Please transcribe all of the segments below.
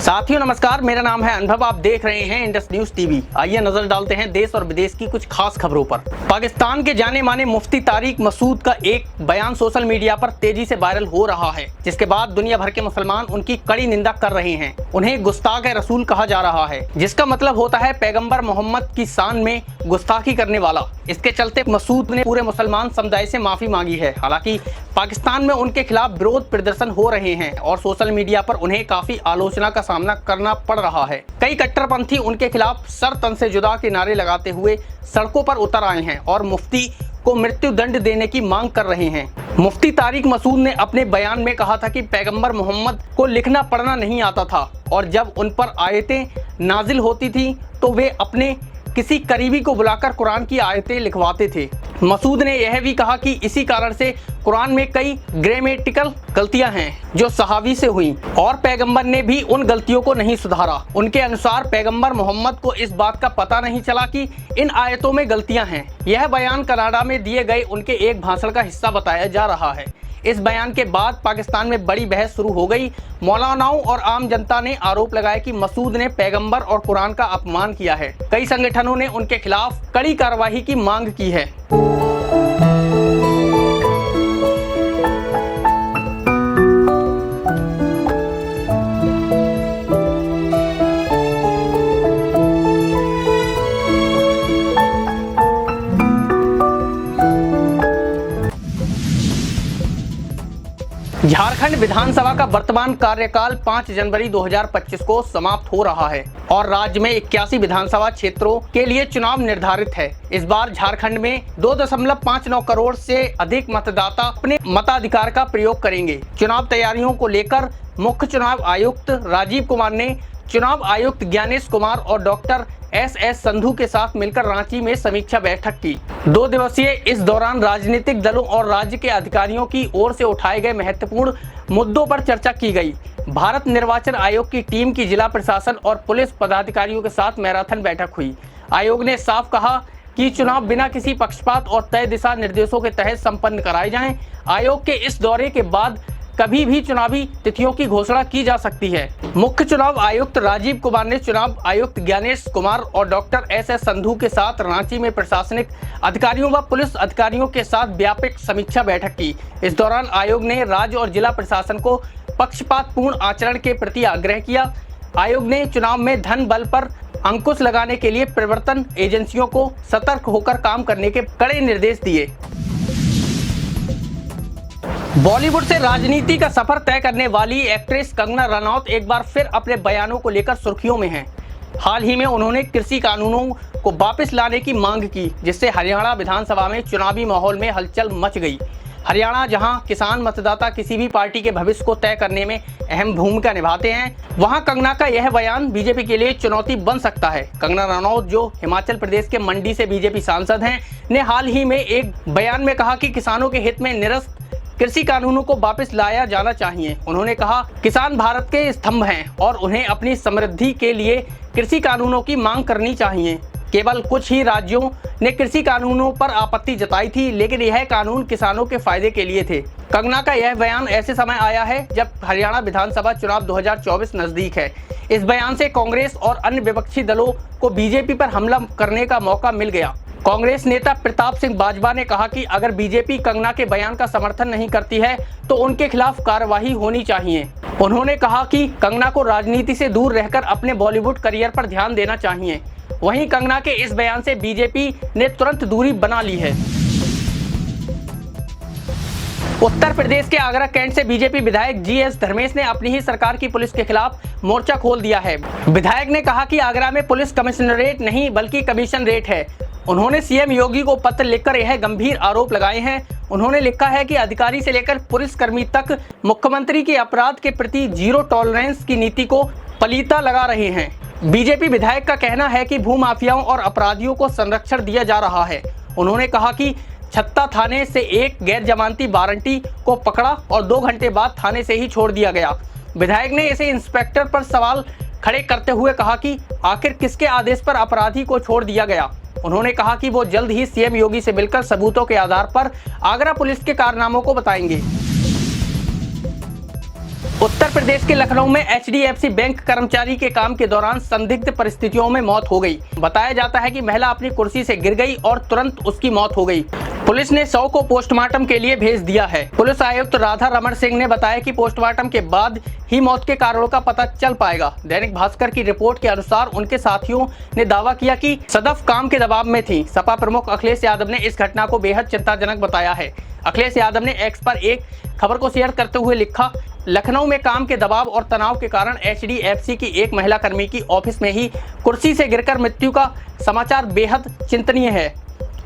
साथियों नमस्कार, मेरा नाम है अनुभव। आप देख रहे हैं इंडस न्यूज टीवी। आइए नजर डालते हैं देश और विदेश की कुछ खास खबरों पर। पाकिस्तान के जाने माने मुफ्ती तारिक मसूद का एक बयान सोशल मीडिया पर तेजी से वायरल हो रहा है, जिसके बाद दुनिया भर के मुसलमान उनकी कड़ी निंदा कर रहे हैं। उन्हें गुस्ताख रसूल कहा जा रहा है, जिसका मतलब होता है पैगंबर मोहम्मद की शान में गुस्ताखी करने वाला। इसके चलते मसूद ने पूरे मुसलमान समुदाय से माफी मांगी है। हालांकि पाकिस्तान में उनके खिलाफ विरोध प्रदर्शन हो रहे हैं और सोशल मीडिया पर उन्हें काफी आलोचना का सामना करना पड़ रहा है। कई कट्टरपंथी उनके खिलाफ सर तन से जुदा के नारे लगाते हुए सड़कों पर उतर आए हैं और मुफ्ती को मृत्यु दंड देने की मांग कर रहे हैं। मुफ्ती तारिक मसूद ने अपने बयान में कहा था कि पैगंबर मोहम्मद को लिखना पढ़ना नहीं आता था और जब उन पर आयतें नाजिल होती थी तो वे अपने किसी करीबी को बुलाकर कुरान की आयतें लिखवाते थे। मसूद ने यह भी कहा कि इसी कारण से कुरान में कई ग्रामेटिकल गलतियां हैं जो सहाबी से हुई और पैगंबर ने भी उन गलतियों को नहीं सुधारा। उनके अनुसार पैगंबर मोहम्मद को इस बात का पता नहीं चला कि इन आयतों में गलतियां हैं। यह बयान कनाडा में दिए गए उनके एक भाषण का हिस्सा बताया जा रहा है। इस बयान के बाद पाकिस्तान में बड़ी बहस शुरू हो गई। मौलानाओं और आम जनता ने आरोप लगाया कि मसूद ने पैगंबर और कुरान का अपमान किया है। कई संगठनों ने उनके खिलाफ कड़ी कार्रवाई की मांग की है। झारखंड विधानसभा का वर्तमान कार्यकाल 5 जनवरी 2025 को समाप्त हो रहा है और राज्य में 81 विधानसभा क्षेत्रों के लिए चुनाव निर्धारित है। इस बार झारखंड में 2.59 करोड़ से अधिक मतदाता अपने मताधिकार का प्रयोग करेंगे। चुनाव तैयारियों को लेकर मुख्य चुनाव आयुक्त राजीव कुमार ने चुनाव आयुक्त ज्ञानेश कुमार और डॉक्टर एस संधू के साथ मिलकर रांची में समीक्षा बैठक की। 2 दिवसीय इस दौरान राजनीतिक दलों और राज्य के अधिकारियों की ओर से उठाए गए महत्वपूर्ण मुद्दों पर चर्चा की गई। भारत निर्वाचन आयोग की टीम की जिला प्रशासन और पुलिस पदाधिकारियों के साथ मैराथन बैठक हुई। आयोग ने साफ कहा कि चुनाव बिना किसी पक्षपात और तय दिशा निर्देशों के तहत संपन्न कराए जाएं। आयोग के इस दौरे के बाद कभी भी चुनावी तिथियों की घोषणा की जा सकती है। मुख्य चुनाव आयुक्त राजीव कुमार ने चुनाव आयुक्त ज्ञानेश कुमार और डॉक्टर एस संधू के साथ रांची में प्रशासनिक अधिकारियों व पुलिस अधिकारियों के साथ व्यापक समीक्षा बैठक की। इस दौरान आयोग ने राज्य और जिला प्रशासन को पक्षपातपूर्ण आचरण के प्रति आग्रह किया। आयोग ने चुनाव में धन बल पर अंकुश लगाने के लिए प्रवर्तन एजेंसियों को सतर्क होकर काम करने के कड़े निर्देश दिए। बॉलीवुड से राजनीति का सफर तय करने वाली एक्ट्रेस कंगना रनौत एक बार फिर अपने बयानों को लेकर सुर्खियों में हैं। हाल ही में उन्होंने कृषि कानूनों को वापस लाने की मांग की, जिससे हरियाणा विधानसभा में चुनावी माहौल में हलचल मच गई। हरियाणा, जहां किसान मतदाता किसी भी पार्टी के भविष्य को तय करने में अहम भूमिका निभाते हैं, वहां कंगना का यह बयान बीजेपी के लिए चुनौती बन सकता है। कंगना रनौत, जो हिमाचल प्रदेश के मंडी से बीजेपी सांसद हैं, ने हाल ही में एक बयान में कहा कि किसानों के हित में निरस्त कृषि कानूनों को वापस लाया जाना चाहिए। उन्होंने कहा, किसान भारत के स्तंभ हैं और उन्हें अपनी समृद्धि के लिए कृषि कानूनों की मांग करनी चाहिए। केवल कुछ ही राज्यों ने कृषि कानूनों पर आपत्ति जताई थी, लेकिन यह कानून किसानों के फायदे के लिए थे। कंगना का यह बयान ऐसे समय आया है जब हरियाणा विधानसभा चुनाव 2024 नजदीक है। इस बयान से कांग्रेस और अन्य विपक्षी दलों को बीजेपी पर हमला करने का मौका मिल गया। कांग्रेस नेता प्रताप सिंह बाजवा ने कहा कि अगर बीजेपी कंगना के बयान का समर्थन नहीं करती है तो उनके खिलाफ कार्रवाई होनी चाहिए। उन्होंने कहा कि कंगना को राजनीति से दूर रहकर अपने बॉलीवुड करियर पर ध्यान देना चाहिए। वहीं कंगना के इस बयान से बीजेपी ने तुरंत दूरी बना ली है। उत्तर प्रदेश के आगरा कैंट से बीजेपी विधायक GS धर्मेश ने अपनी ही सरकार की पुलिस के खिलाफ मोर्चा खोल दिया है। विधायक ने कहा कि आगरा में पुलिस कमिश्नरेट नहीं बल्कि कमीशन रेट है। उन्होंने सीएम योगी को पत्र लिखकर यह गंभीर आरोप लगाए हैं। उन्होंने लिखा है कि अधिकारी से लेकर पुलिसकर्मी तक मुख्यमंत्री के अपराध के प्रति जीरो टॉलरेंस की नीति को पलीता लगा रहे हैं। बीजेपी विधायक का कहना है कि भूमाफियाओं और अपराधियों को संरक्षण दिया जा रहा है। उन्होंने कहा कि छत्ता थाने से एक गैर जमानती वारंटी को पकड़ा और 2 घंटे बाद थाने से ही छोड़ दिया गया। विधायक ने इसे इंस्पेक्टर पर सवाल खड़े करते हुए कहा कि आखिर किसके आदेश पर अपराधी को छोड़ दिया गया। उन्होंने कहा कि वो जल्द ही सीएम योगी से मिलकर सबूतों के आधार पर आगरा पुलिस के कारनामों को बताएंगे। उत्तर प्रदेश के लखनऊ में HDFC बैंक कर्मचारी के काम के दौरान संदिग्ध परिस्थितियों में मौत हो गई। बताया जाता है कि महिला अपनी कुर्सी से गिर गई और तुरंत उसकी मौत हो गई। पुलिस ने शव को पोस्टमार्टम के लिए भेज दिया है। पुलिस आयुक्त राधा रमण सिंह ने बताया कि पोस्टमार्टम के बाद ही मौत के कारणों का पता चल पाएगा। दैनिक भास्कर की रिपोर्ट के अनुसार उनके साथियों ने दावा किया कि सदफ काम के दबाव में थी। सपा प्रमुख अखिलेश यादव ने इस घटना को बेहद चिंताजनक बताया है। अखिलेश यादव ने एक्स पर एक खबर को शेयर करते हुए लिखा, लखनऊ में काम के दबाव और तनाव के कारण HDFC की एक महिला कर्मी की ऑफिस में ही कुर्सी से गिरकर मृत्यु का समाचार बेहद चिंतनीय है।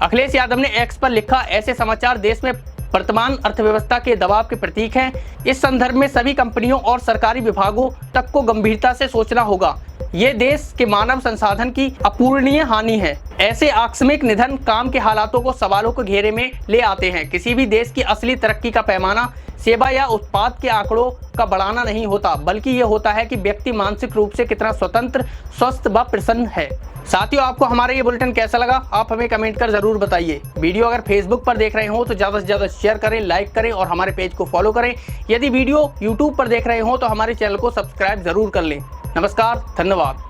अखिलेश यादव ने एक्स पर लिखा, ऐसे समाचार देश में वर्तमान अर्थव्यवस्था के दबाव के प्रतीक हैं। इस संदर्भ में सभी कंपनियों और सरकारी विभागों तक को गंभीरता से सोचना होगा। ये देश के मानव संसाधन की अपूरणीय हानि है। ऐसे आकस्मिक निधन काम के हालातों को सवालों के घेरे में ले आते हैं। किसी भी देश की असली तरक्की का पैमाना सेवा या उत्पाद के आंकड़ों का बढ़ाना नहीं होता, बल्कि ये होता है कि व्यक्ति मानसिक रूप से कितना स्वतंत्र, स्वस्थ व प्रसन्न है। साथियों, आपको हमारा ये बुलेटिन कैसा लगा, आप हमें कमेंट कर जरूर बताइए। वीडियो अगर फेसबुक पर देख रहे हो तो ज़्यादा से ज़्यादा शेयर करें, लाइक करें और हमारे पेज को फॉलो करें। यदि वीडियो यूट्यूब पर देख रहे हो तो हमारे चैनल को सब्सक्राइब जरूर कर लें। नमस्कार, धन्यवाद।